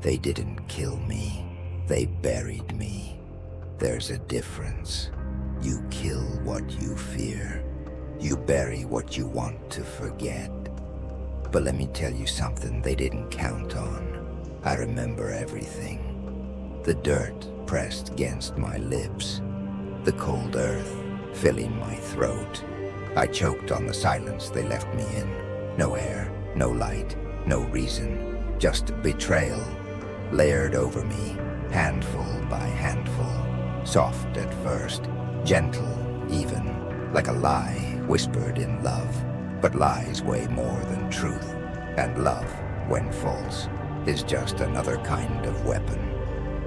They didn't kill me. They buried me. There's a difference. You kill what you fear. You bury what you want to forget. But let me tell you something they didn't count on. I remember everything. The dirt pressed against my lips. The cold earth filling my throat. I choked on the silence they left me in. No air, no light, no reason. Just betrayal layered over me, handful by handful. Soft at first, gentle even, like a lie whispered in love. But lies weigh more than truth, and love, when false, is just another kind of weapon.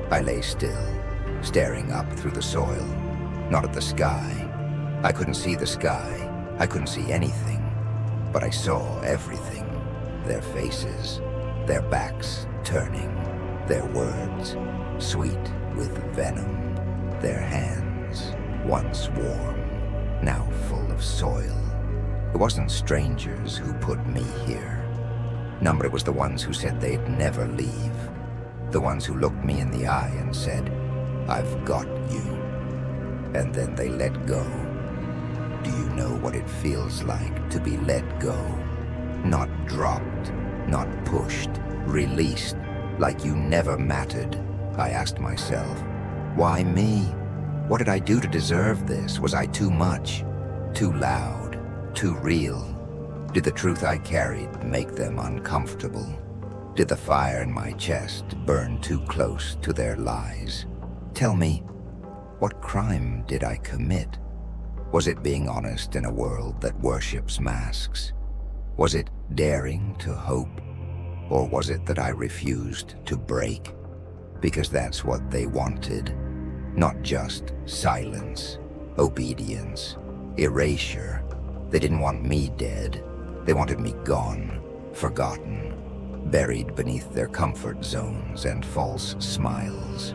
I lay still, staring up through the soil, not at the sky. I couldn't see the sky, I couldn't see anything, but I saw everything. Their faces, their backs turning, their words sweet with venom, their hands, once warm, now full of soil. It wasn't strangers who put me here. No, but it was the ones who said they'd never leave. The ones who looked me in the eye and said, "I've got you." And then they let go. Do you know what it feels like to be let go? Not dropped, not pushed, released, like you never mattered. I asked myself, why me? What did I do to deserve this? Was I too much? Too loud? Too real? Did the truth I carried make them uncomfortable? Did the fire in my chest burn too close to their lies? Tell me, what crime did I commit? Was it being honest in a world that worships masks? Was it daring to hope? Or was it that I refused to break? Because that's what they wanted. Not just silence, obedience, erasure. They didn't want me dead. They wanted me gone, forgotten, buried beneath their comfort zones and false smiles.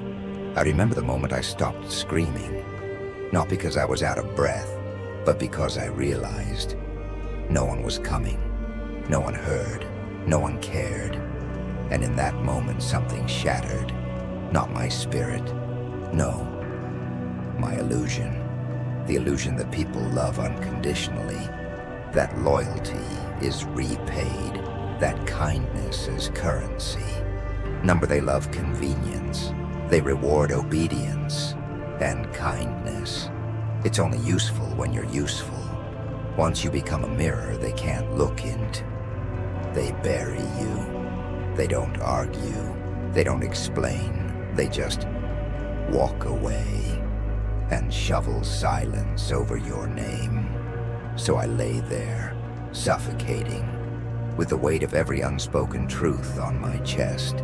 I remember the moment I stopped screaming, not because I was out of breath, but because I realized no one was coming, no one heard, no one cared. And in that moment something shattered, not my spirit, no, my illusion. The illusion that people love unconditionally, that loyalty is repaid, that kindness is currency. Number, they love convenience. They reward obedience and kindness. It's only useful when you're useful. Once you become a mirror they can't look into. They bury you. They don't argue. They don't explain. They just walk away and shovel silence over your name. So I lay there, suffocating, with the weight of every unspoken truth on my chest,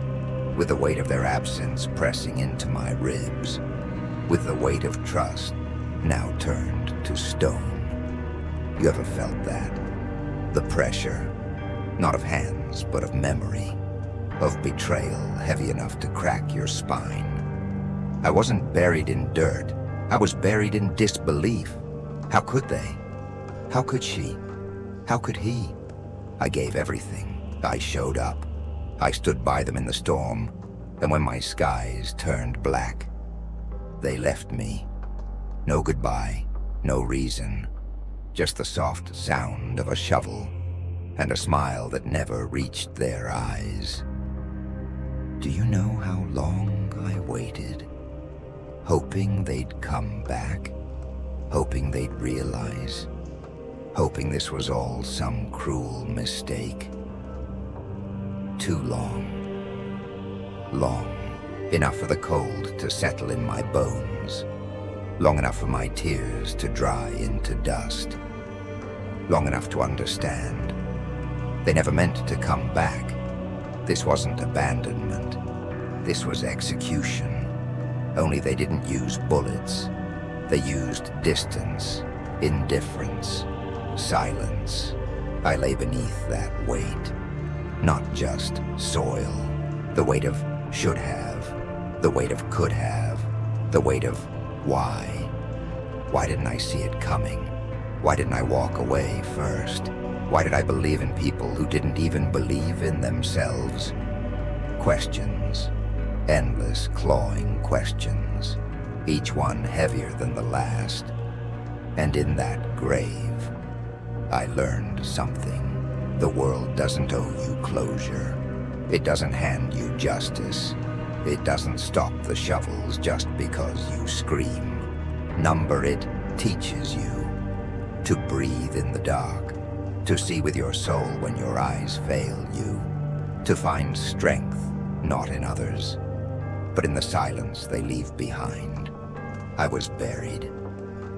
with the weight of their absence pressing into my ribs, with the weight of trust now turned to stone. You ever felt that? The pressure, not of hands, but of memory, of betrayal heavy enough to crack your spine. I wasn't buried in dirt. I was buried in disbelief. How could they? How could she? How could he? I gave everything. I showed up. I stood by them in the storm, and when my skies turned black, they left me. No goodbye, no reason, just the soft sound of a shovel and a smile that never reached their eyes. Do you know how long I waited? Hoping they'd come back, hoping they'd realize, hoping this was all some cruel mistake. Too long. Long. Enough for the cold to settle in my bones. Long enough for my tears to dry into dust. Long enough to understand. They never meant to come back. This wasn't abandonment. This was execution. Only they didn't use bullets. They used distance, indifference, silence. I lay beneath that weight. Not just soil. The weight of should have. The weight of could have. The weight of why. Why didn't I see it coming? Why didn't I walk away first? Why did I believe in people who didn't even believe in themselves? Questions Endless clawing questions, each one heavier than the last. And in that grave, I learned something. The world doesn't owe you closure. It doesn't hand you justice. It doesn't stop the shovels just because you scream. Number It teaches you to breathe in the dark, to see with your soul when your eyes fail you, to find strength not in others, but in the silence they leave behind. I was buried,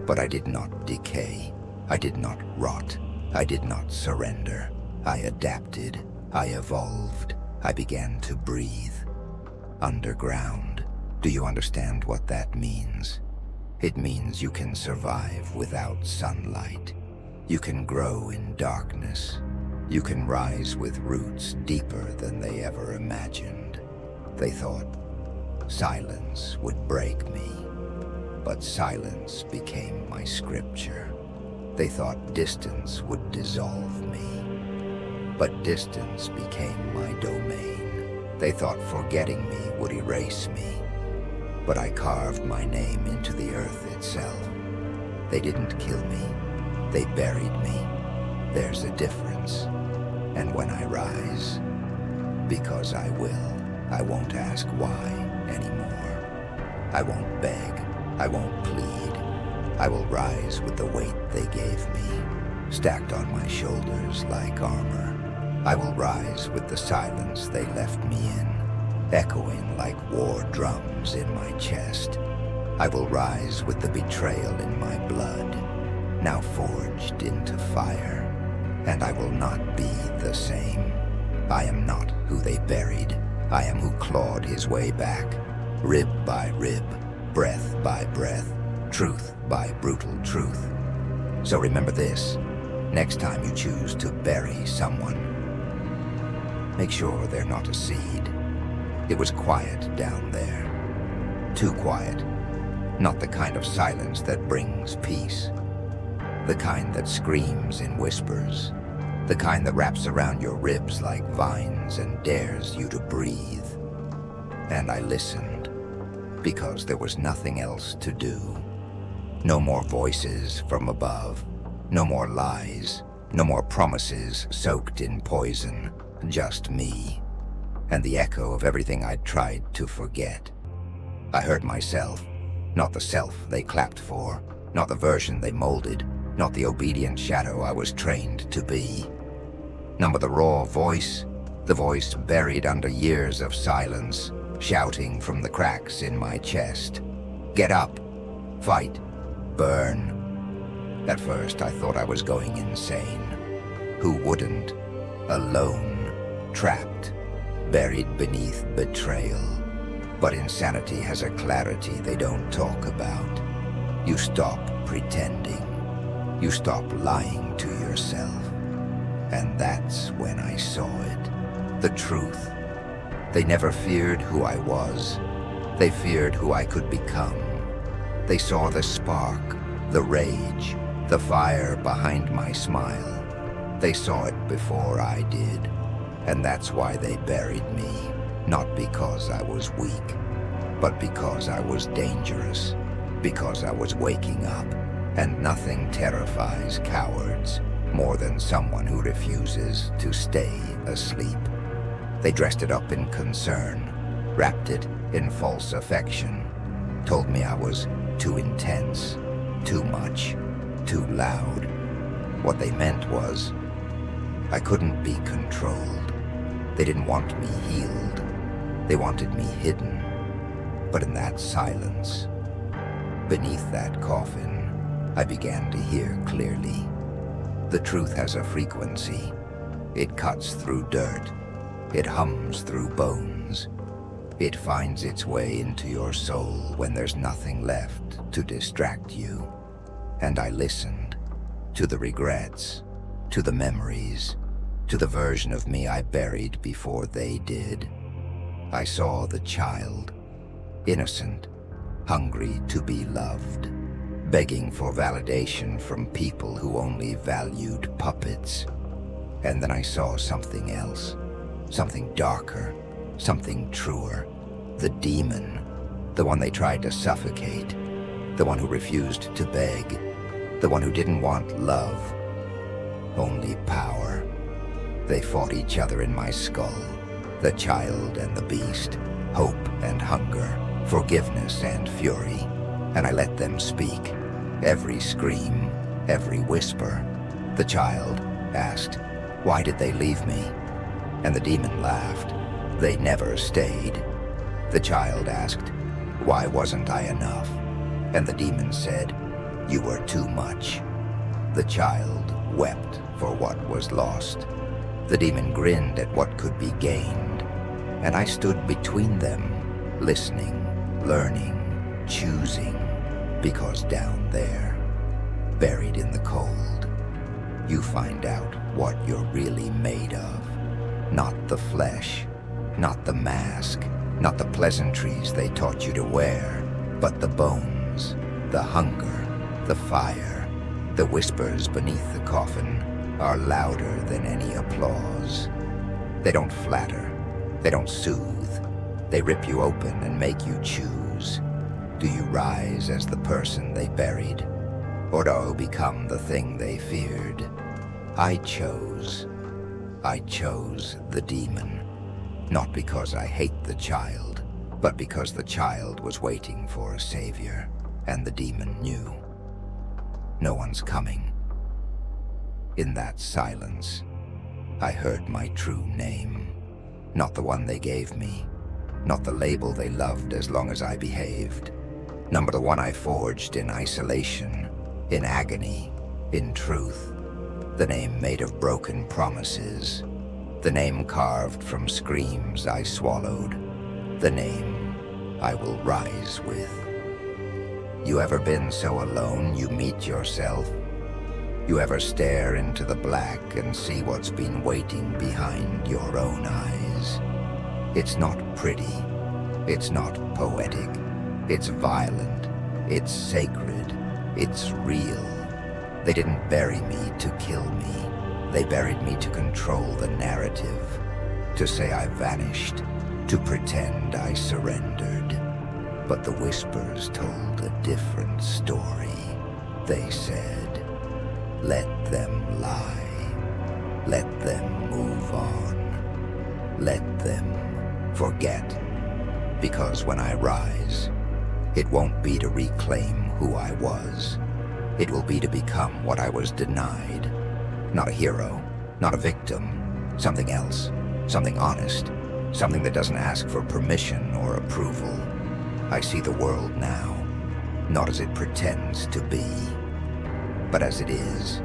but I did not decay. I did not rot. I did not surrender. I adapted. I evolved. I began to breathe. Underground. Do you understand what that means? It means you can survive without sunlight. You can grow in darkness. You can rise with roots deeper than they ever imagined. They thought silence would break me, but silence became my scripture. They thought distance would dissolve me, but distance became my domain. They thought forgetting me would erase me, but I carved my name into the earth itself. They didn't kill me, they buried me. There's a difference. And when I rise, because I will, I won't ask why anymore. I won't beg, I won't plead. I will rise with the weight they gave me, stacked on my shoulders like armor. I will rise with the silence they left me in, echoing like war drums in my chest. I will rise with the betrayal in my blood, now forged into fire, and I will not be the same. I am not who they buried. I am who clawed his way back, rib by rib, breath by breath, truth by brutal truth. So remember this, next time you choose to bury someone, make sure they're not a seed. It was quiet down there. Too quiet. Not the kind of silence that brings peace. The kind that screams in whispers. The kind that wraps around your ribs like vines and dares you to breathe. And I listened, because there was nothing else to do. No more voices from above. No more lies. No more promises soaked in poison. Just me, and the echo of everything I'd tried to forget. I heard myself, not the self they clapped for, not the version they molded, not the obedient shadow I was trained to be. Number the raw voice, the voice buried under years of silence, shouting from the cracks in my chest. Get up, fight, burn. At first I thought I was going insane. Who wouldn't? Alone. Trapped, buried beneath betrayal. But insanity has a clarity they don't talk about. You stop pretending. You stop lying to yourself. And that's when I saw it. The truth. They never feared who I was. They feared who I could become. They saw the spark, the rage, the fire behind my smile. They saw it before I did. And that's why they buried me, not because I was weak, but because I was dangerous, because I was waking up, and nothing terrifies cowards more than someone who refuses to stay asleep. They dressed it up in concern, wrapped it in false affection, told me I was too intense, too much, too loud. What they meant was, I couldn't be controlled. They didn't want me healed. They wanted me hidden. But in that silence, beneath that coffin, I began to hear clearly. The truth has a frequency. It cuts through dirt. It hums through bones. It finds its way into your soul when there's nothing left to distract you. And I listened to the regrets, to the memories, to the version of me I buried before they did. I saw the child, innocent, hungry to be loved, begging for validation from people who only valued puppets. And then I saw something else, something darker, something truer, The demon, the one they tried to suffocate, the one who refused to beg, the one who didn't want love, only power. They fought each other in my skull, the child and the beast, hope and hunger, forgiveness and fury, and I let them speak. Every scream, every whisper. The child asked, "Why did they leave me?" And the demon laughed. "They never stayed." The child asked, "Why wasn't I enough?" And the demon said, "You were too much." The child wept for what was lost. The demon grinned at what could be gained, and I stood between them, listening, learning, choosing, because down there, buried in the cold, you find out what you're really made of. Not the flesh, not the mask, not the pleasantries they taught you to wear, but the bones, the hunger, the fire. The whispers beneath the coffin are louder than any applause. They don't flatter, they don't soothe. They rip you open and make you choose. Do you rise as the person they buried, or do you become the thing they feared? I chose the demon, not because I hate the child, but because the child was waiting for a savior, and the demon knew. No one's coming. In that silence, I heard my true name, not the one they gave me, not the label they loved as long as I behaved, not the one I forged in isolation, in agony, in truth. The name made of broken promises, the name carved from screams I swallowed, the name I will rise with. You ever been so alone you meet yourself? You ever stare into the black and see what's been waiting behind your own eyes? It's not pretty, it's not poetic, it's violent, it's sacred, it's real. They didn't bury me to kill me. They buried me to control the narrative, to say I vanished, to pretend I surrendered. But the whispers told a different story. They said, let them lie, let them move on, let them forget. Because when I rise, it won't be to reclaim who I was. It will be to become what I was denied. Not a hero, not a victim, something else, something honest, something that doesn't ask for permission or approval. I see the world now, not as it pretends to be, but as it is,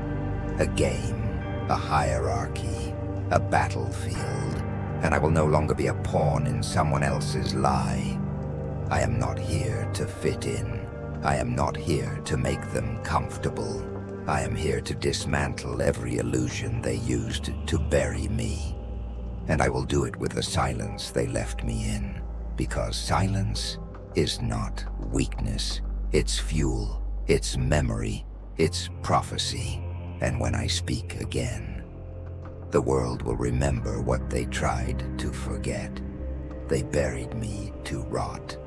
a game, a hierarchy, a battlefield, and I will no longer be a pawn in someone else's lie. I am not here to fit in. I am not here to make them comfortable. I am here to dismantle every illusion they used to bury me. And I will do it with the silence they left me in, because silence is not weakness. It's fuel, it's memory, it's prophecy. And when I speak again, the world will remember what they tried to forget. They buried me to rot.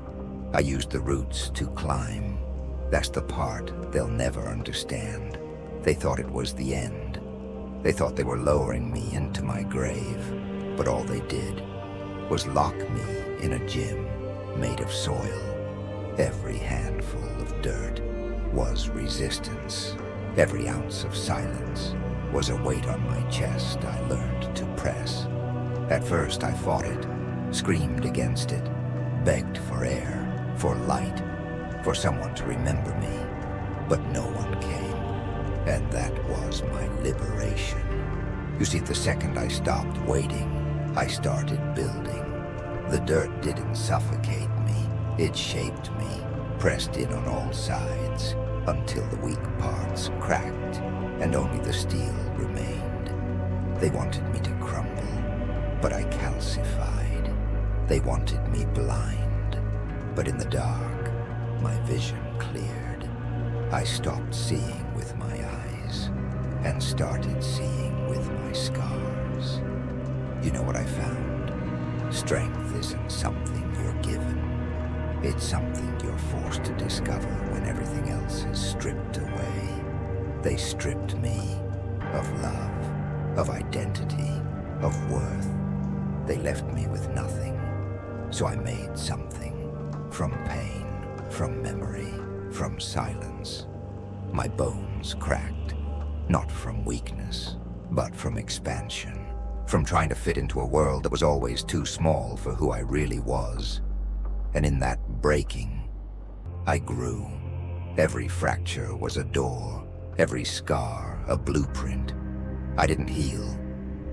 I used the roots to climb. That's the part they'll never understand. They thought it was the end. They thought they were lowering me into my grave, but all they did was lock me in a gym made of soil. Every handful of dirt was resistance. Every ounce of silence was a weight on my chest I learned to press. At first I fought it, screamed against it, begged for air, for light, for someone to remember me, but no one came, and that was my liberation. You see, the second I stopped waiting, I started building. The dirt didn't suffocate me, it shaped me, pressed in on all sides, until the weak parts cracked, and only the steel remained. They wanted me to crumble, but I calcified. They wanted me blind, but in the dark, my vision cleared. I stopped seeing with my eyes and started seeing with my scars. You know what I found? Strength isn't something you're given. It's something you're forced to discover when everything else is stripped away. They stripped me of love, of identity, of worth. They left me with nothing, so I made something. From pain, from memory, from silence. My bones cracked, not from weakness, but from expansion. From trying to fit into a world that was always too small for who I really was. And in that breaking, I grew. Every fracture was a door, every scar a blueprint. I didn't heal,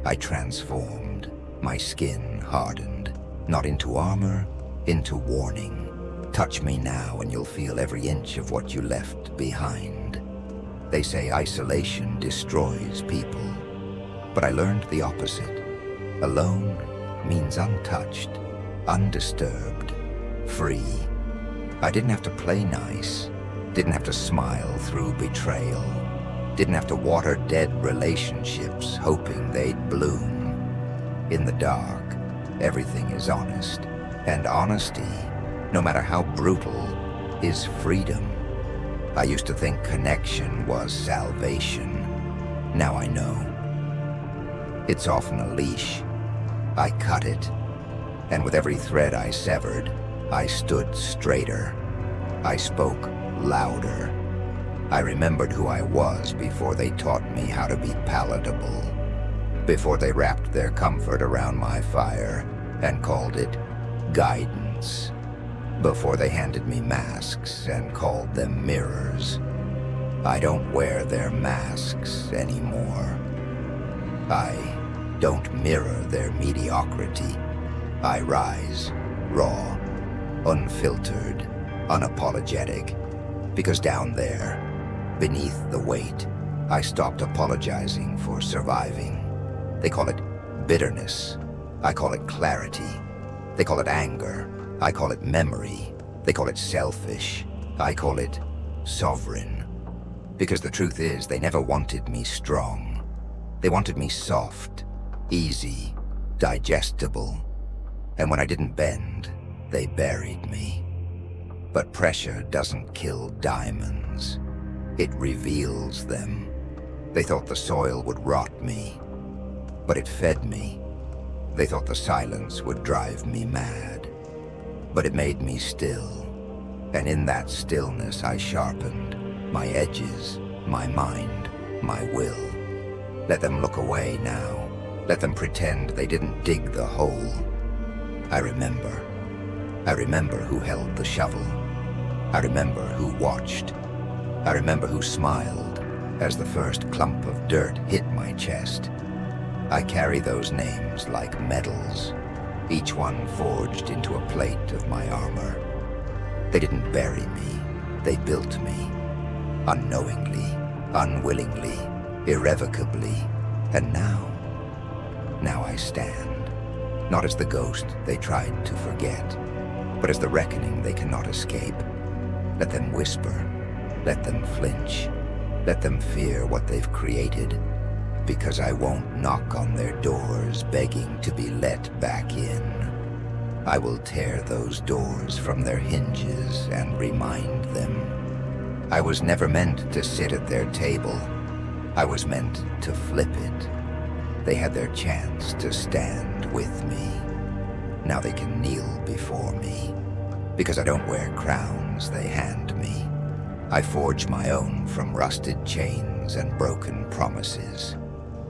I transformed. My skin hardened, not into armor, into warning. Touch me now and you'll feel every inch of what you left behind. They say isolation destroys people, but I learned the opposite. Alone means untouched, undisturbed, free. I didn't have to play nice, didn't have to smile through betrayal, didn't have to water dead relationships hoping they'd bloom. In the dark, everything is honest, and honesty, no matter how brutal, is freedom. I used to think connection was salvation. Now I know. It's often a leash. I cut it, and with every thread I severed, I stood straighter. I spoke louder. I remembered who I was before they taught me how to be palatable, before they wrapped their comfort around my fire and called it guidance. Before they handed me masks and called them mirrors. I don't wear their masks anymore. I don't mirror their mediocrity. I rise, raw, unfiltered, unapologetic, because down there, beneath the weight, I stopped apologizing for surviving. They call it bitterness. I call it clarity. They call it anger. I call it memory. They call it selfish. I call it sovereign. Because the truth is, they never wanted me strong. They wanted me soft, easy, digestible. And when I didn't bend, they buried me. But pressure doesn't kill diamonds. It reveals them. They thought the soil would rot me, but it fed me. They thought the silence would drive me mad, but it made me still. And in that stillness I sharpened my edges, my mind, my will. Let them look away now. Let them pretend they didn't dig the hole. I remember. I remember who held the shovel. I remember who watched. I remember who smiled as the first clump of dirt hit my chest. I carry those names like medals, each one forged into a plate of my armor. They didn't bury me, they built me. Unknowingly, unwillingly, irrevocably. And now I stand. Not as the ghost they tried to forget, but as the reckoning they cannot escape. Let them whisper, let them flinch, let them fear what they've created, because I won't knock on their doors begging to be let back in. I will tear those doors from their hinges and remind them. I was never meant to sit at their table. I was meant to flip it. They had their chance to stand with me. Now they can kneel before me, because I don't wear crowns they hand me. I forge my own from rusted chains and broken promises.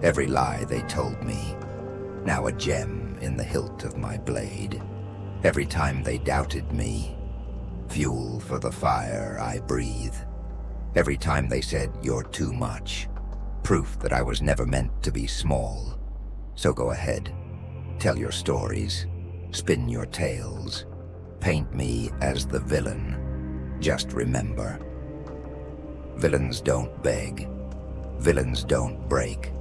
Every lie they told me, now a gem in the hilt of my blade. Every time they doubted me, fuel for the fire I breathe. Every time they said, "You're too much," proof that I was never meant to be small. So go ahead, tell your stories, spin your tales, paint me as the villain. Just remember, villains don't beg, villains don't break,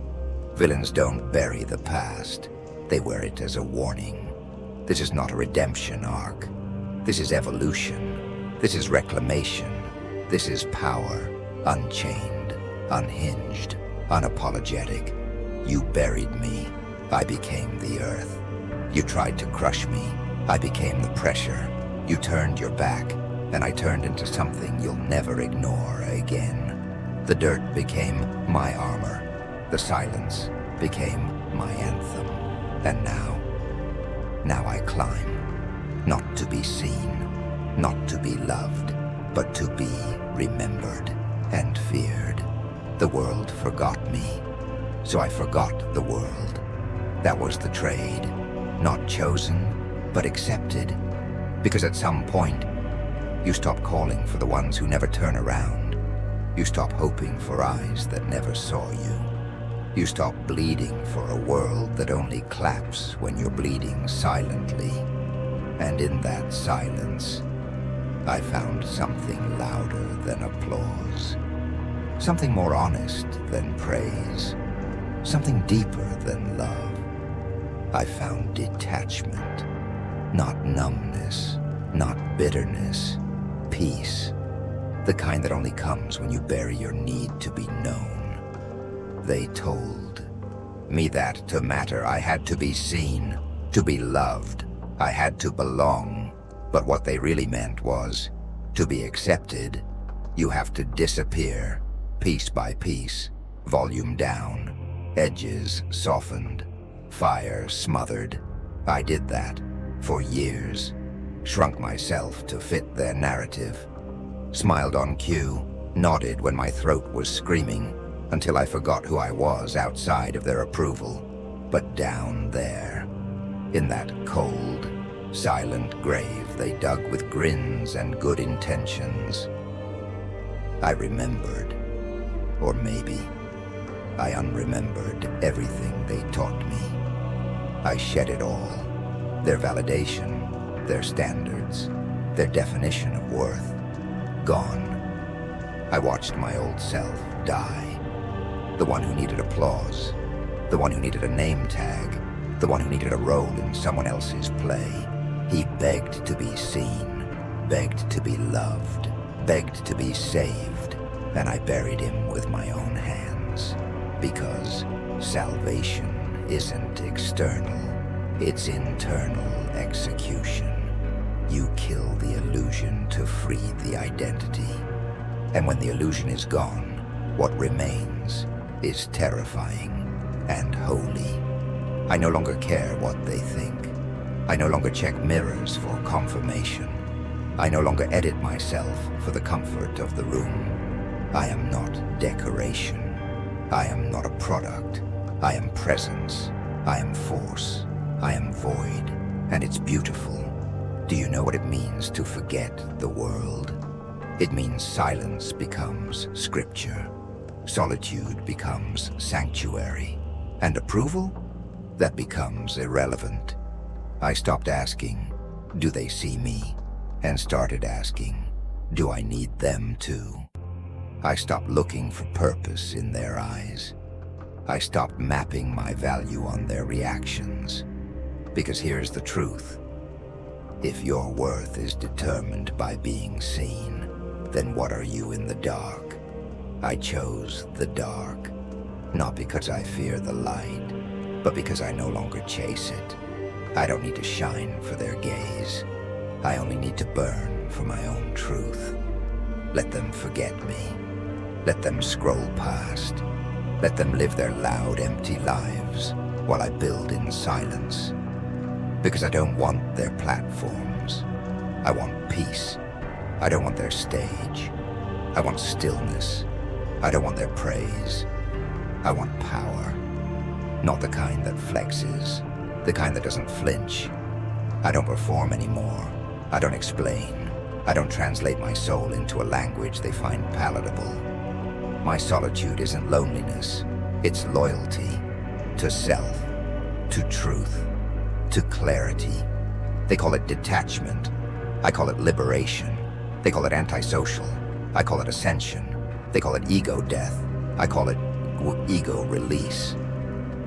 villains don't bury the past. They wear it as a warning. This is not a redemption arc. This is evolution. This is reclamation. This is power, unchained, unhinged, unapologetic. You buried me. I became the earth. You tried to crush me. I became the pressure. You turned your back, and I turned into something you'll never ignore again. The dirt became my armor. The silence became my anthem. And now I climb, not to be seen, not to be loved, but to be remembered and feared. The world forgot me, so I forgot the world. That was the trade, not chosen, but accepted. Because at some point, you stop calling for the ones who never turn around. You stop hoping for eyes that never saw you. You stop bleeding for a world that only claps when you're bleeding silently. And in that silence, I found something louder than applause. Something more honest than praise. Something deeper than love. I found detachment. Not numbness, not bitterness. Peace. The kind that only comes when you bury your need to be known. They told me that to matter, I had to be seen, to be loved. I had to belong. But what they really meant was, to be accepted, you have to disappear, piece by piece, volume down, edges softened, fire smothered. I did that for years, shrunk myself to fit their narrative, smiled on cue, nodded when my throat was screaming, until I forgot who I was outside of their approval. But down there, in that cold, silent grave they dug with grins and good intentions, I remembered, or maybe I unremembered everything they taught me. I shed it all, their validation, their standards, their definition of worth, gone. I watched my old self die. The one who needed applause, the one who needed a name tag, the one who needed a role in someone else's play. He begged to be seen, begged to be loved, begged to be saved, and I buried him with my own hands. Because salvation isn't external, it's internal execution. You kill the illusion to free the identity. And when the illusion is gone, what remains is terrifying and holy. I no longer care what they think. I no longer check mirrors for confirmation. I no longer edit myself for the comfort of the room. I am not decoration. I am not a product. I am presence. I am force. I am void. And it's beautiful. Do you know what it means to forget the world? It means silence becomes scripture. Solitude becomes sanctuary. And approval? That becomes irrelevant. I stopped asking, do they see me? And started asking, do I need them too? I stopped looking for purpose in their eyes. I stopped mapping my value on their reactions. Because here's the truth. If your worth is determined by being seen, then what are you in the dark? I chose the dark, not because I fear the light, but because I no longer chase it. I don't need to shine for their gaze. I only need to burn for my own truth. Let them forget me. Let them scroll past. Let them live their loud, empty lives while I build in silence. Because I don't want their platforms. I want peace. I don't want their stage. I want stillness. I don't want their praise. I want power. Not the kind that flexes, the kind that doesn't flinch. I don't perform anymore. I don't explain. I don't translate my soul into a language they find palatable. My solitude isn't loneliness. It's loyalty to self, to truth, to clarity. They call it detachment. I call it liberation. They call it antisocial. I call it ascension. They call it ego death. I call it ego release.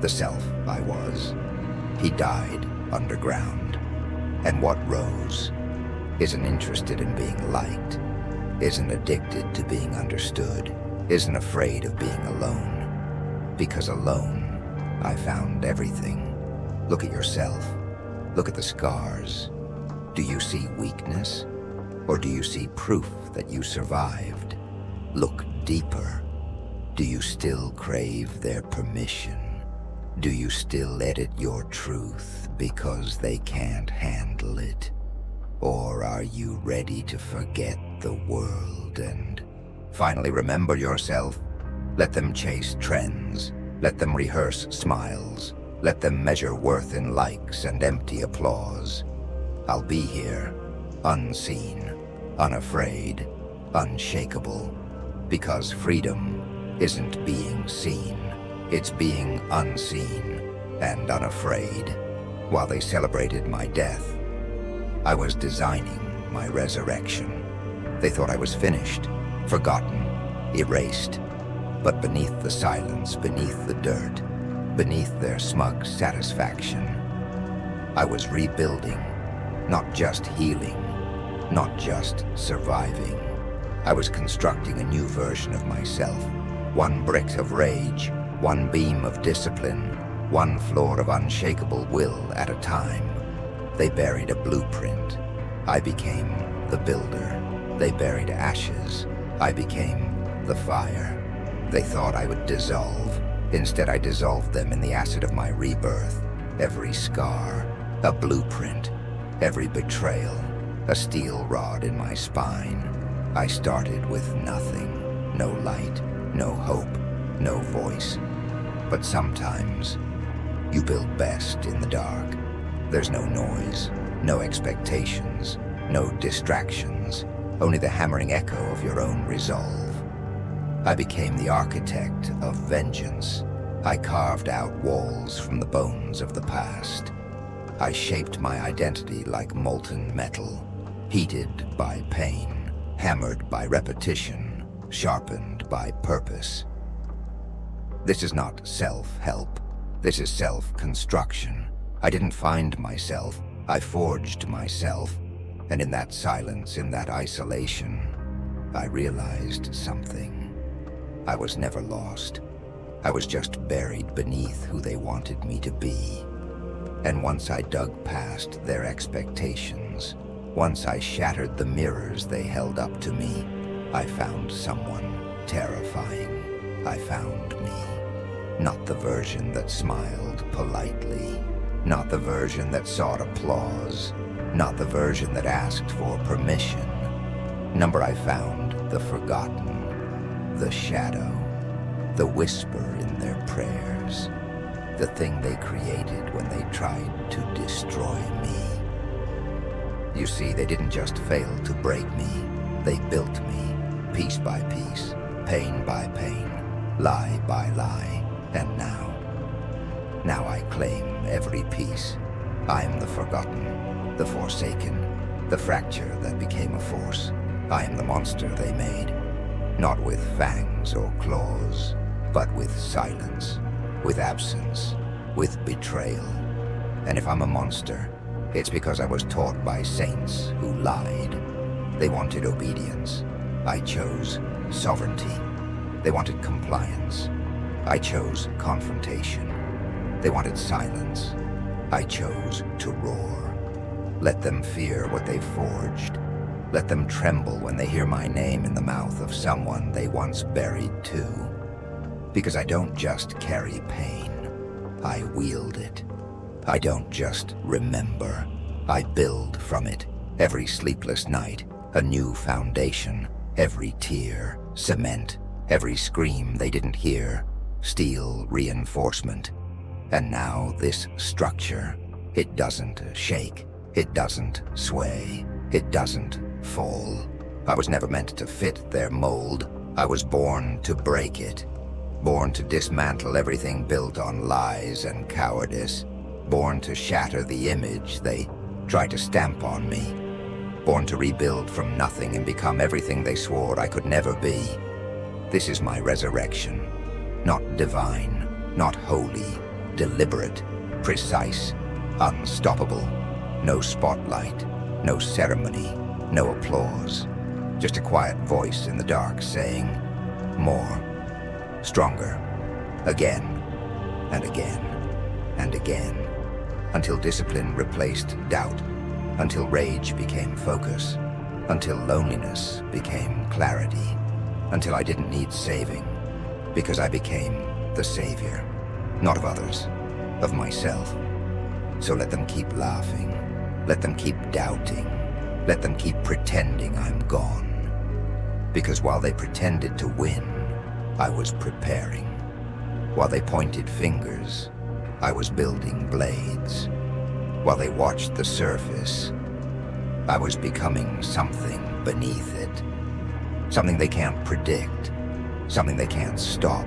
The self I was, he died underground. And what rose isn't interested in being liked, isn't addicted to being understood, isn't afraid of being alone. Because alone, I found everything. Look at yourself. Look at the scars. Do you see weakness? Or do you see proof that you survived? Look deeper. Do you still crave their permission? Do you still edit your truth because they can't handle it? Or are you ready to forget the world and finally remember yourself? Let them chase trends. Let them rehearse smiles. Let them measure worth in likes and empty applause. I'll be here, unseen, unafraid, unshakable, because freedom isn't being seen. It's being unseen and unafraid. While they celebrated my death, I was designing my resurrection. They thought I was finished, forgotten, erased. But beneath the silence, beneath the dirt, beneath their smug satisfaction, I was rebuilding, not just healing, not just surviving. I was constructing a new version of myself, one brick of rage, one beam of discipline, one floor of unshakable will at a time. They buried a blueprint. I became the builder. They buried ashes. I became the fire. They thought I would dissolve. Instead, I dissolved them in the acid of my rebirth. Every scar, a blueprint. Every betrayal, a steel rod in my spine. I started with nothing. No light, no hope, no voice. But sometimes, you build best in the dark. There's no noise, no expectations, no distractions, only the hammering echo of your own resolve. I became the architect of vengeance. I carved out walls from the bones of the past. I shaped my identity like molten metal, heated by pain, hammered by repetition, sharpened by purpose. This is not self-help. This is self-construction. I didn't find myself. I forged myself. And in that silence, in that isolation, I realized something. I was never lost. I was just buried beneath who they wanted me to be. And once I dug past their expectations, once I shattered the mirrors they held up to me, I found someone terrifying. I found me. Not the version that smiled politely. Not the version that sought applause. Not the version that asked for permission. Number I found, the forgotten, the shadow, the whisper in their prayers, the thing they created when they tried to destroy me. You see, they didn't just fail to break me. They built me, piece by piece, pain by pain, lie by lie. And now I claim every piece. I am the forgotten, the forsaken, the fracture that became a force. I am the monster they made, not with fangs or claws, but with silence, with absence, with betrayal. And if I'm a monster, it's because I was taught by saints who lied. They wanted obedience. I chose sovereignty. They wanted compliance. I chose confrontation. They wanted silence. I chose to roar. Let them fear what they forged. Let them tremble when they hear my name in the mouth of someone they once buried too. Because I don't just carry pain, I wield it. I don't just remember, I build from it. Every sleepless night, a new foundation. Every tear, cement. Every scream they didn't hear, steel reinforcement. And now this structure, it doesn't shake, it doesn't sway, it doesn't fall. I was never meant to fit their mold. I was born to break it. Born to dismantle everything built on lies and cowardice. Born to shatter the image they tried to stamp on me. Born to rebuild from nothing and become everything they swore I could never be. This is my resurrection. Not divine, not holy, deliberate, precise, unstoppable. No spotlight, no ceremony, no applause. Just a quiet voice in the dark saying, more, stronger, again, and again, and again, until discipline replaced doubt, until rage became focus, until loneliness became clarity, until I didn't need saving, because I became the savior, not of others, of myself. So let them keep laughing, let them keep doubting, let them keep pretending I'm gone. Because while they pretended to win, I was preparing. While they pointed fingers, I was building blades. While they watched the surface, I was becoming something beneath it. Something they can't predict, something they can't stop.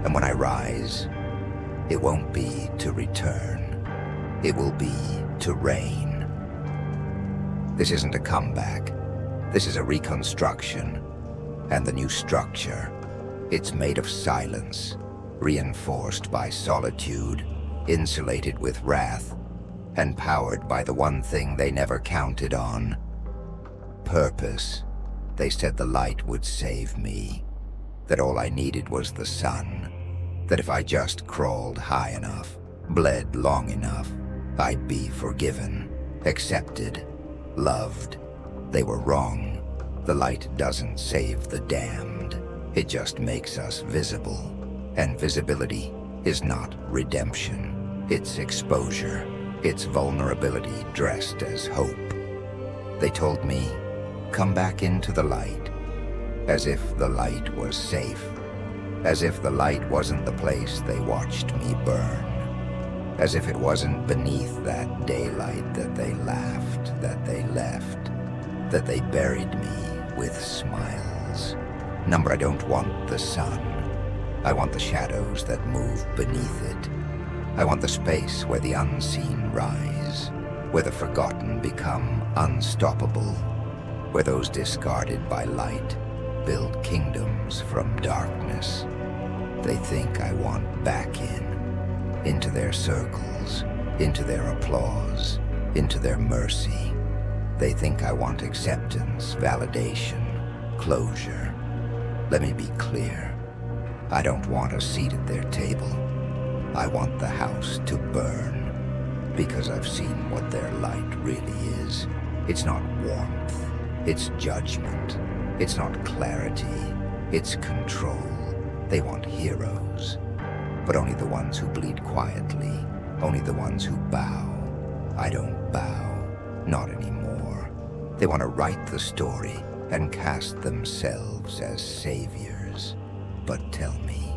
And when I rise, it won't be to return. It will be to reign. This isn't a comeback. This is a reconstruction. And the new structure, it's made of silence, reinforced by solitude, insulated with wrath, and powered by the one thing they never counted on: purpose. They said the light would save me, that all I needed was the sun, that if I just crawled high enough, bled long enough, I'd be forgiven, accepted, loved. They were wrong. The light doesn't save the damned. It just makes us visible. And visibility is not redemption. It's exposure. It's vulnerability dressed as hope. They told me, come back into the light, as if the light was safe, as if the light wasn't the place they watched me burn, as if it wasn't beneath that daylight that they laughed, that they left, that they buried me with smiles. Number, I don't want the sun. I want the shadows that move beneath it. I want the space where the unseen rise, where the forgotten become unstoppable, where those discarded by light build kingdoms from darkness. They think I want back into their circles, into their applause, into their mercy. They think I want acceptance, validation, closure. Let me be clear. I don't want a seat at their table. I want the house to burn, because I've seen what their light really is. It's not warmth, it's judgment. It's not clarity, it's control. They want heroes, but only the ones who bleed quietly, only the ones who bow. I don't bow, not anymore. They want to write the story and cast themselves as saviors. But tell me,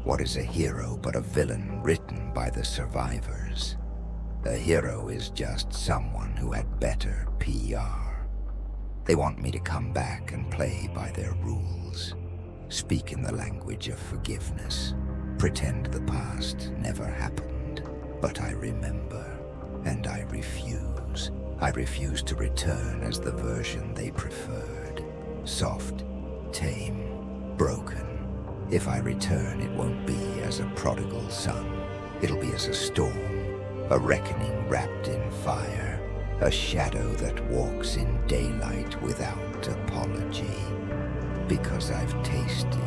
what is a hero but a villain written by the survivors? A hero is just someone who had better PR. They want me to come back and play by their rules, speak in the language of forgiveness, pretend the past never happened. But I remember, and I refuse. I refuse to return as the version they preferred. Soft, tame, broken. If I return, it won't be as a prodigal son. It'll be as a storm, a reckoning wrapped in fire, a shadow that walks in daylight without apology. Because I've tasted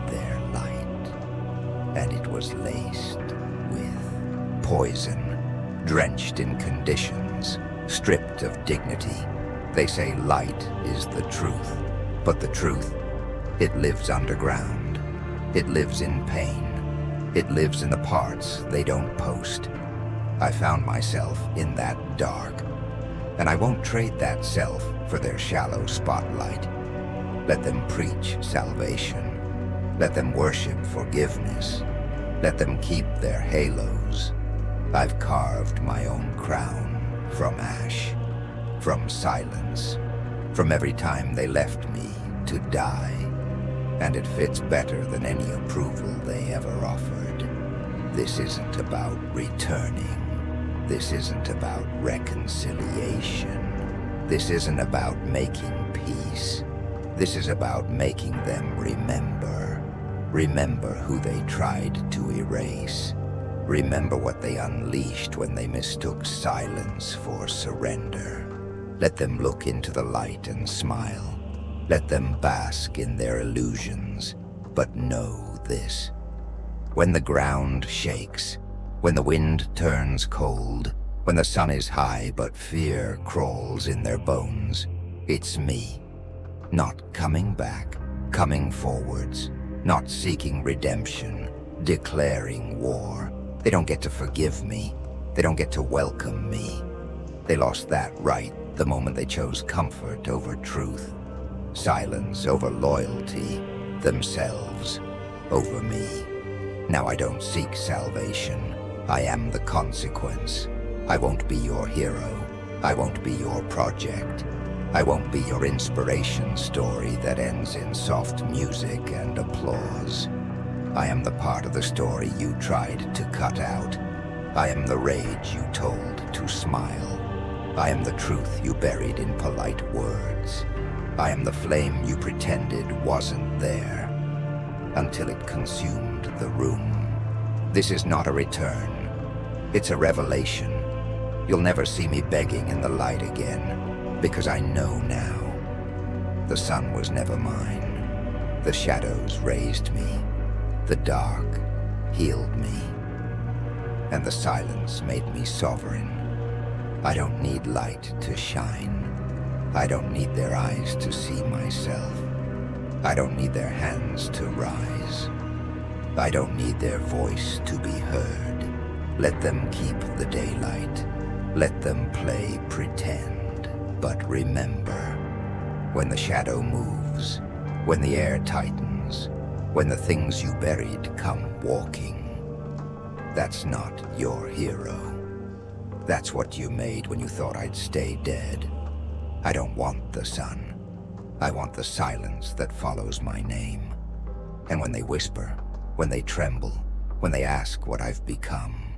their light, and it was laced with poison, drenched in conditions, stripped of dignity. They say light is the truth, but the truth, it lives underground. It lives in pain. It lives in the parts they don't post. I found myself in that dark, and I won't trade that self for their shallow spotlight. Let them preach salvation. Let them worship forgiveness. Let them keep their halos. I've carved my own crown from ash, from silence, from every time they left me to die. And it fits better than any approval they ever offered. This isn't about returning. This isn't about reconciliation. This isn't about making peace. This is about making them remember. Remember who they tried to erase. Remember what they unleashed when they mistook silence for surrender. Let them look into the light and smile. Let them bask in their illusions, but know this. When the ground shakes, when the wind turns cold, When the sun is high but fear crawls in their bones, it's me. Not coming back, coming forwards, not seeking redemption, declaring war. They don't get to forgive me. They don't get to welcome me. They lost that right the moment they chose comfort over truth, silence over loyalty, themselves over me. Now I don't seek salvation. I am the consequence. I won't be your hero. I won't be your project. I won't be your inspiration story that ends in soft music and applause. I am the part of the story you tried to cut out. I am the rage you told to smile. I am the truth you buried in polite words. I am the flame you pretended wasn't there, until it consumed the room. This is not a return. It's a revelation. You'll never see me begging in the light again, because I know now. The sun was never mine. The shadows raised me. The dark healed me. And the silence made me sovereign. I don't need light to shine. I don't need their eyes to see myself. I don't need their hands to rise. I don't need their voice to be heard. Let them keep the daylight. Let them play pretend. But remember, when the shadow moves, when the air tightens, when the things you buried come walking, that's not your hero. That's what you made when you thought I'd stay dead. I don't want the sun. I want the silence that follows my name. And when they whisper, when they tremble, when they ask what I've become,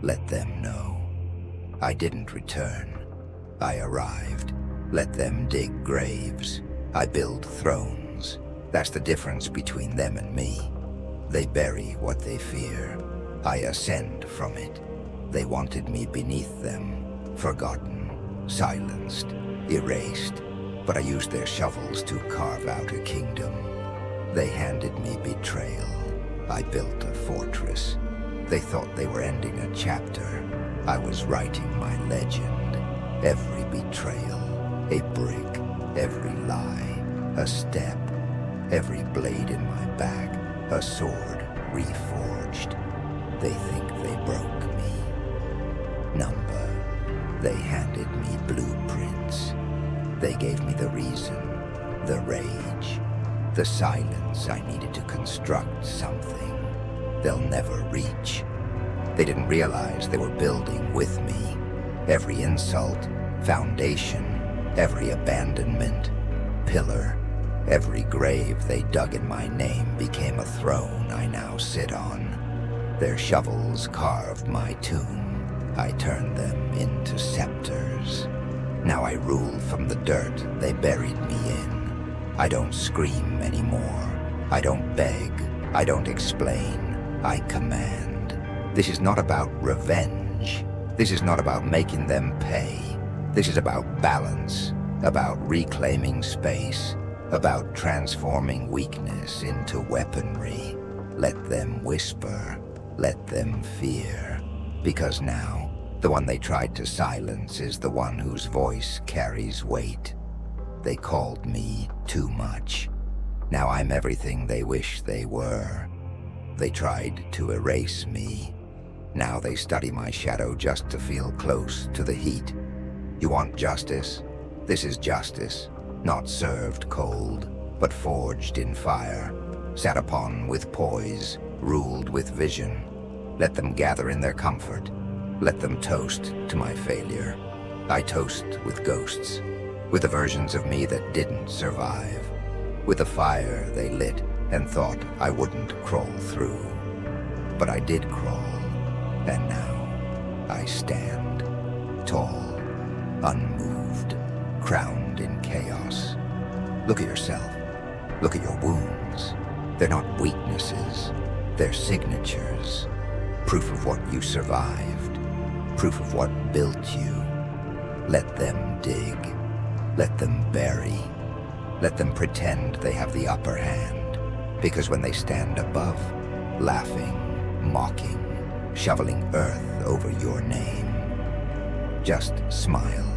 let them know. I didn't return. I arrived. Let them dig graves. I build thrones. That's the difference between them and me. They bury what they fear. I ascend from it. They wanted me beneath them, forgotten, silenced, erased, but I used their shovels to carve out a kingdom. They handed me betrayal. I built a fortress. They thought they were ending a chapter. I was writing my legend. Every betrayal, a brick, every lie, a step, every blade in my back, a sword reforged. They think they broke me. Number. They handed me blueprints. They gave me the reason, the rage, the silence I needed to construct something they'll never reach. They didn't realize they were building with me. Every insult, foundation, every abandonment, pillar, every grave they dug in my name became a throne I now sit on. Their shovels carved my tomb. I turned them into scepters. Now I rule from the dirt they buried me in. I don't scream anymore. I don't beg. I don't explain. I command. This is not about revenge. This is not about making them pay. This is about balance, about reclaiming space, about transforming weakness into weaponry. Let them whisper. Let them fear. Because now, the one they tried to silence is the one whose voice carries weight. They called me too much. Now I'm everything they wish they were. They tried to erase me. Now they study my shadow just to feel close to the heat. You want justice? This is justice, not served cold, but forged in fire, sat upon with poise, ruled with vision. Let them gather in their comfort. Let them toast to my failure. I toast with ghosts, with the versions of me that didn't survive, with the fire they lit and thought I wouldn't crawl through. But I did crawl, and now I stand, tall, unmoved, crowned in chaos. Look at yourself. Look at your wounds. They're not weaknesses. They're signatures. Proof of what you survived. Proof of what built you. Let them dig. Let them bury. Let them pretend they have the upper hand. Because when they stand above, laughing, mocking, shoveling earth over your name, Just smile.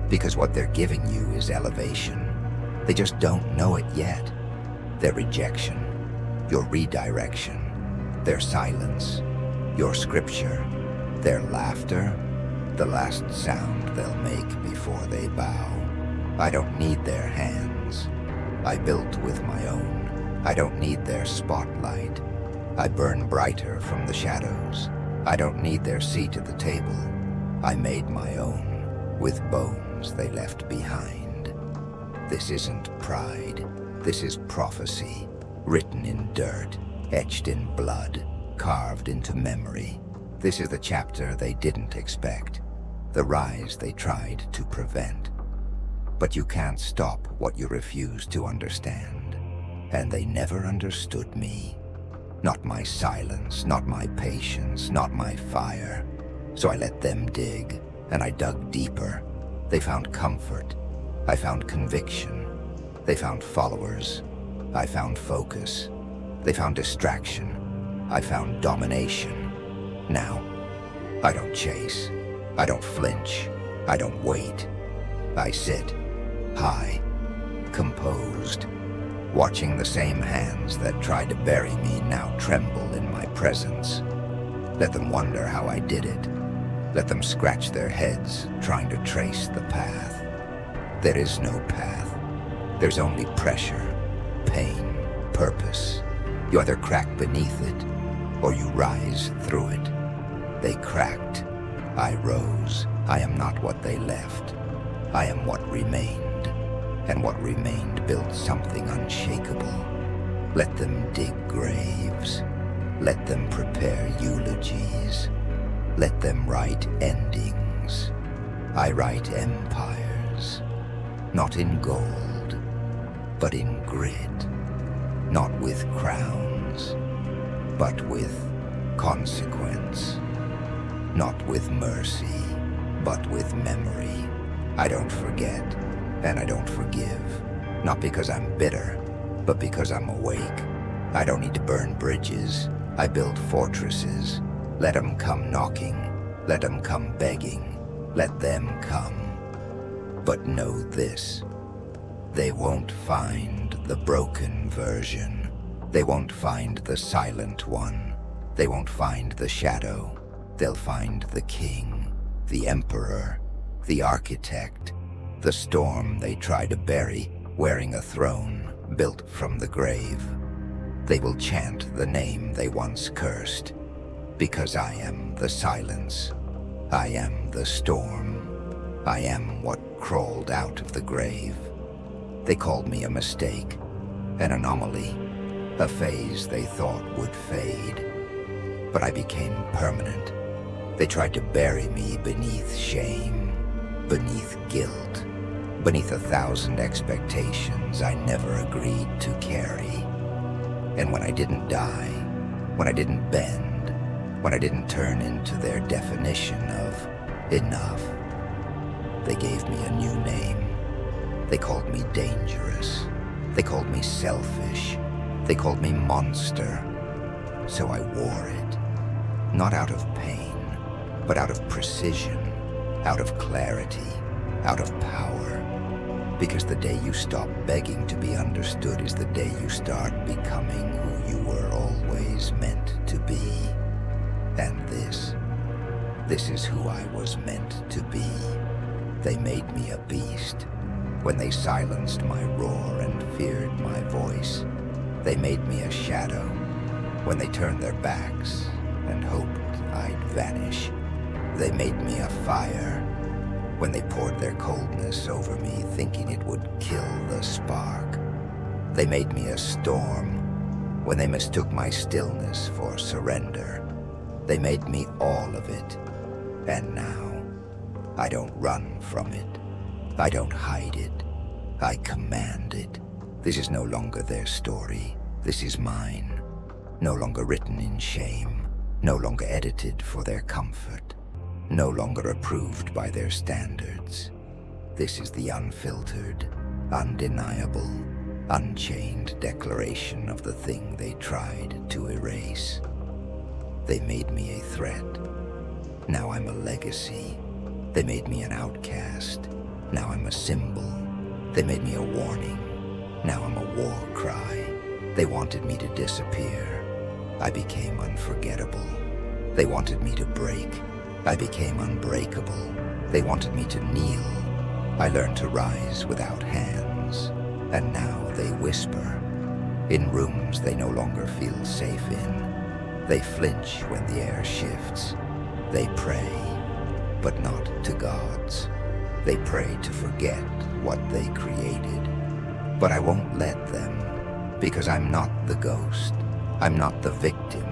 Because what they're giving you is elevation. They just don't know it yet. Their rejection, your redirection, their silence, your scripture, their laughter, the last sound they'll make before they bow. I don't need their hands. I built with my own. I don't need their spotlight. I burn brighter from the shadows. I don't need their seat at the table. I made my own, with bones they left behind. This isn't pride. This is prophecy, written in dirt, etched in blood, carved into memory. This is the chapter they didn't expect, the rise they tried to prevent. But you can't stop what you refuse to understand. And they never understood me. Not my silence, not my patience, not my fire. So I let them dig, and I dug deeper. They found comfort. I found conviction. They found followers. I found focus. They found distraction. I found domination. Now, I don't chase. I don't flinch. I don't wait. I sit, high, composed, watching the same hands that tried to bury me now tremble in my presence. Let them wonder how I did it. Let them scratch their heads, trying to trace the path. There is no path. There's only pressure, pain, purpose. You either crack beneath it, or you rise through it. They cracked. I rose. I am not what they left. I am what remained. And what remained built something unshakable. Let them dig graves. Let them prepare eulogies. Let them write endings. I write empires. Not in gold, but in grit. Not with crowns, but with consequence. Not with mercy, but with memory. I don't forget, and I don't forgive. Not because I'm bitter, but because I'm awake. I don't need to burn bridges. I build fortresses. Let them come knocking. Let them come begging. Let them come. But know this. They won't find the broken version. They won't find the silent one. They won't find the shadow. They'll find the king, the emperor, the architect, the storm they try to bury, wearing a throne built from the grave. They will chant the name they once cursed, because I am the silence. I am the storm. I am what crawled out of the grave. They called me a mistake, an anomaly, a phase they thought would fade. But I became permanent. They tried to bury me beneath shame, beneath guilt, beneath 1,000 expectations I never agreed to carry. And when I didn't die, when I didn't bend, when I didn't turn into their definition of enough, they gave me a new name. They called me dangerous. They called me selfish. They called me monster. So I wore it, not out of pain, but out of precision, out of clarity, out of power. Because the day you stop begging to be understood is the day you start becoming who you were always meant to be. And this is who I was meant to be. They made me a beast. When they silenced my roar and feared my voice, they made me a shadow. When they turned their backs and hoped I'd vanish, they made me a fire. When they poured their coldness over me, thinking it would kill the spark, they made me a storm. When they mistook my stillness for surrender, they made me all of it. And now, I don't run from it. I don't hide it. I command it. This is no longer their story. This is mine. No longer written in shame. No longer edited for their comfort. No longer approved by their standards. This is the unfiltered, undeniable, unchained declaration of the thing they tried to erase. They made me a threat. Now I'm a legacy. They made me an outcast. Now I'm a symbol. They made me a warning. Now I'm a war cry. They wanted me to disappear. I became unforgettable. They wanted me to break. I became unbreakable. They wanted me to kneel. I learned to rise without hands. And now they whisper. In rooms they no longer feel safe in. They flinch when the air shifts. They pray, but not to gods. They pray to forget what they created. But I won't let them, because I'm not the ghost. I'm not the victim.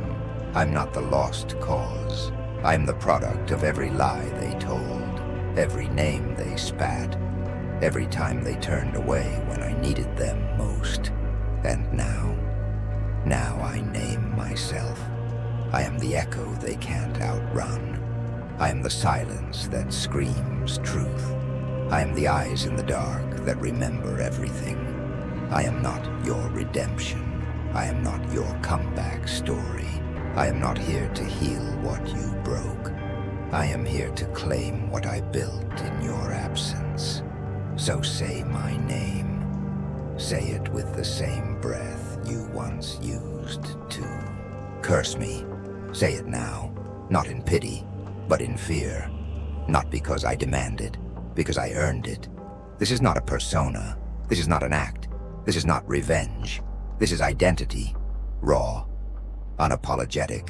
I'm not the lost cause. I'm the product of every lie they told, every name they spat, every time they turned away when I needed them most. And now I name myself. I am the echo they can't outrun. I am the silence that screams truth. I am the eyes in the dark that remember everything. I am not your redemption. I am not your comeback story. I am not here to heal what you broke. I am here to claim what I built in your absence. So say my name. Say it with the same breath you once used to curse me. Say it now, not in pity, but in fear. Not because I demand it, because I earned it. This is not a persona. This is not an act. This is not revenge. This is identity. Raw, unapologetic,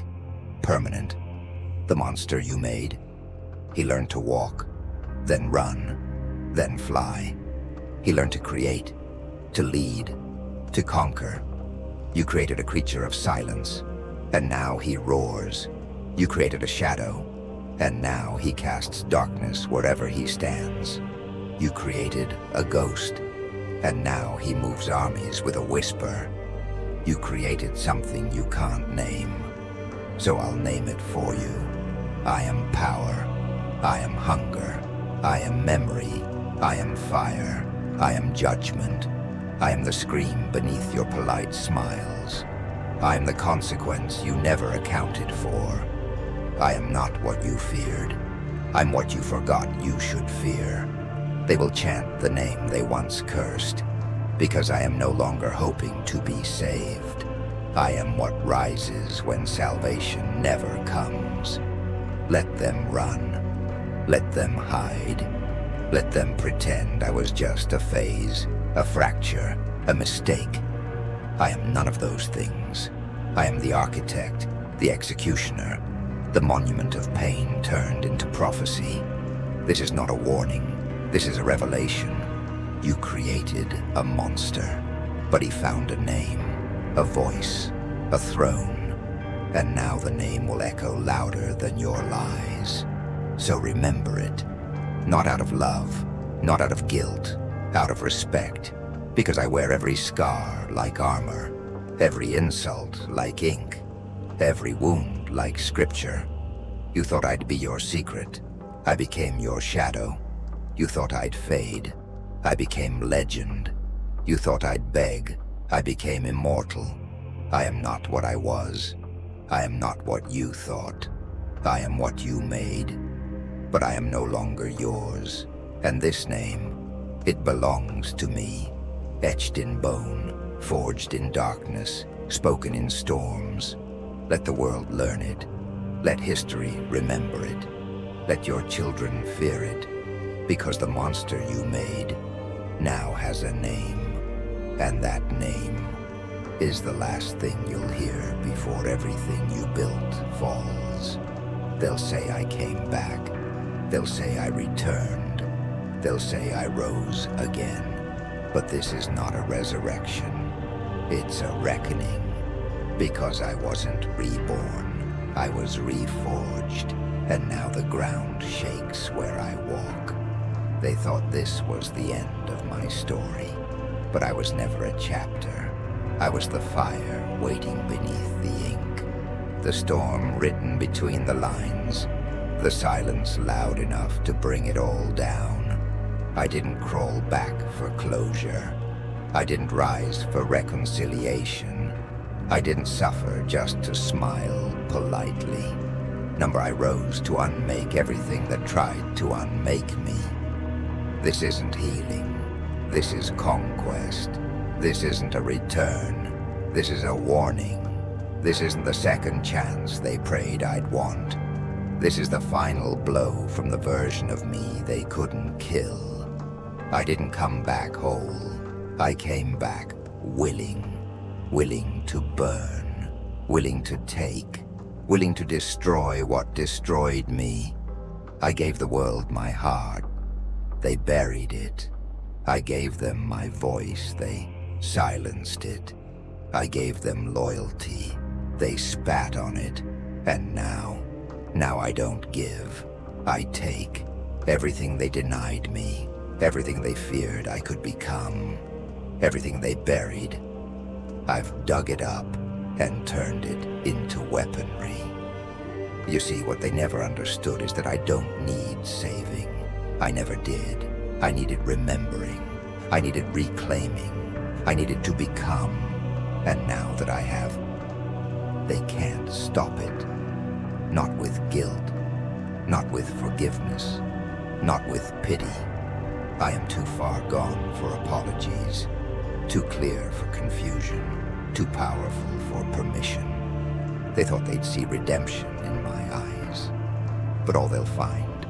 permanent. The monster you made. He learned to walk, then run, then fly. He learned to create, to lead, to conquer. You created a creature of silence, and now he roars. You created a shadow, and now he casts darkness wherever he stands. You created a ghost, and now he moves armies with a whisper. You created something you can't name, so I'll name it for you. I am power. I am hunger. I am memory. I am fire. I am judgment. I am the scream beneath your polite smiles. I am the consequence you never accounted for. I am not what you feared. I'm what you forgot you should fear. They will chant the name they once cursed, because I am no longer hoping to be saved. I am what rises when salvation never comes. Let them run. Let them hide. Let them pretend I was just a phase, a fracture, a mistake. I am none of those things. I am the architect, the executioner, the monument of pain turned into prophecy. This is not a warning. This is a revelation. You created a monster, but he found a name, a voice, a throne, and now the name will echo louder than your lies. So remember it, not out of love, not out of guilt, out of respect, because I wear every scar like armor, every insult like ink, every wound like scripture. You thought I'd be your secret. I became your shadow. You thought I'd fade. I became legend. You thought I'd beg. I became immortal. I am not what I was. I am not what you thought. I am what you made. But I am no longer yours. And this name, it belongs to me. Etched in bone, forged in darkness, spoken in storms. Let the world learn it. Let history remember it. Let your children fear it. Because the monster you made now has a name. And that name is the last thing you'll hear before everything you built falls. They'll say I came back. They'll say I returned. They'll say I rose again. But this is not a resurrection. It's a reckoning. Because I wasn't reborn. I was reforged. And now the ground shakes where I walk. They thought this was the end of my story. But I was never a chapter. I was the fire waiting beneath the ink. The storm written between the lines. The silence loud enough to bring it all down. I didn't crawl back for closure. I didn't rise for reconciliation. I didn't suffer just to smile politely. Number I rose to unmake everything that tried to unmake me. This isn't healing. This is conquest. This isn't a return. This is a warning. This isn't the second chance they prayed I'd want. This is the final blow from the version of me they couldn't kill. I didn't come back whole. I came back willing. Willing to burn. Willing to take. Willing to destroy what destroyed me. I gave the world my heart. They buried it. I gave them my voice. They silenced it. I gave them loyalty. They spat on it. And now I don't give. I take everything they denied me, everything they feared I could become, everything they buried. I've dug it up and turned it into weaponry. You see, what they never understood is that I don't need saving. I never did. I needed remembering. I needed reclaiming. I needed to become. And now that I have, they can't stop it. Not with guilt. Not with forgiveness. Not with pity. I am too far gone for apologies. Too clear for confusion. Too powerful for permission. They thought they'd see redemption in my eyes. But all they'll find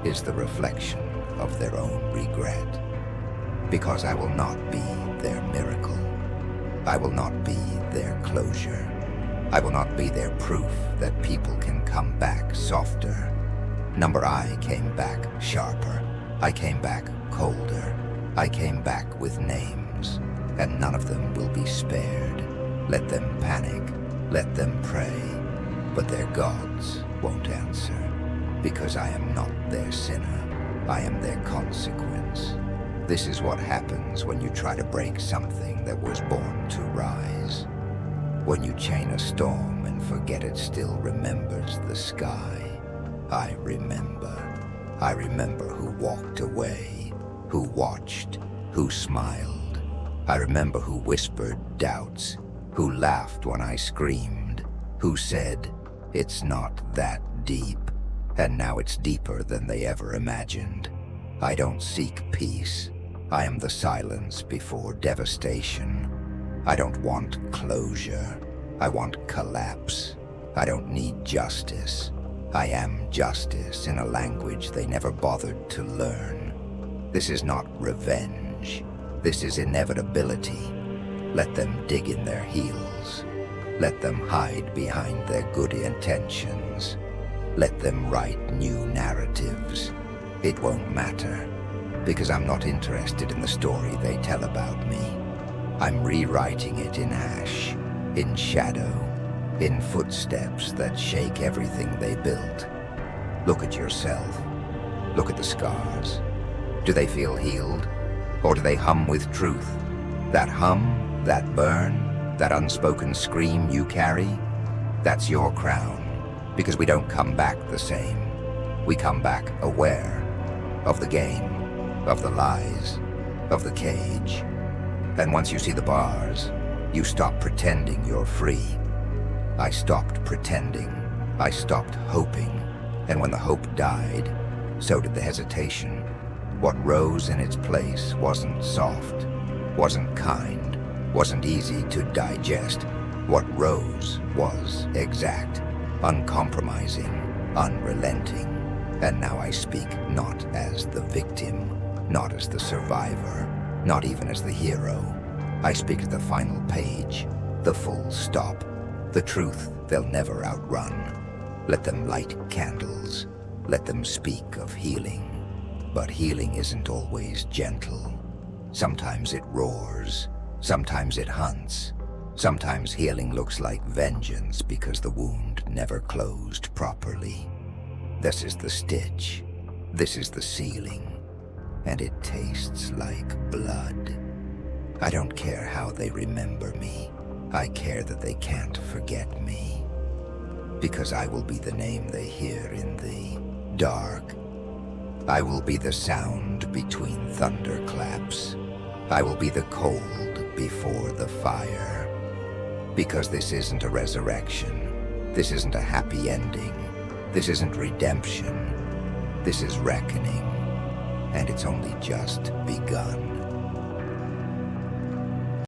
is the reflection of their own regret. Because I will not be their miracle. I will not be their closure. I will not be their proof that people can come back softer. Number I came back sharper. I came back colder. I came back with names. And none of them will be spared. Let them panic. Let them pray. But their gods won't answer. Because I am not their sinner. I am their consequence. This is what happens when you try to break something that was born to rise. When you chain a storm and forget it still remembers the sky. I remember. I remember who walked away, who watched, who smiled. I remember who whispered doubts, who laughed when I screamed, who said, "It's not that deep." And now it's deeper than they ever imagined. I don't seek peace. I am the silence before devastation. I don't want closure. I want collapse. I don't need justice. I am justice in a language they never bothered to learn. This is not revenge. This is inevitability. Let them dig in their heels. Let them hide behind their good intentions. Let them write new narratives. It won't matter, because I'm not interested in the story they tell about me. I'm rewriting it in ash, in shadow, in footsteps that shake everything they built. Look at yourself. Look at the scars. Do they feel healed? Or do they hum with truth? That hum, that burn, that unspoken scream you carry? That's your crown. Because we don't come back the same. We come back aware of the game, of the lies, of the cage. And once you see the bars, you stop pretending you're free. I stopped pretending. I stopped hoping. And when the hope died, so did the hesitation. What rose in its place wasn't soft, wasn't kind, wasn't easy to digest. What rose was exact, uncompromising, unrelenting. And now I speak not as the victim, not as the survivor, not even as the hero. I speak as the final page, the full stop, the truth they'll never outrun. Let them light candles. Let them speak of healing. But healing isn't always gentle. Sometimes it roars. Sometimes it hunts. Sometimes healing looks like vengeance because the wound never closed properly. This is the stitch. This is the sealing. And it tastes like blood. I don't care how they remember me. I care that they can't forget me. Because I will be the name they hear in the dark. I will be the sound between thunderclaps. I will be the cold before the fire. Because this isn't a resurrection. This isn't a happy ending. This isn't redemption. This is reckoning. And it's only just begun.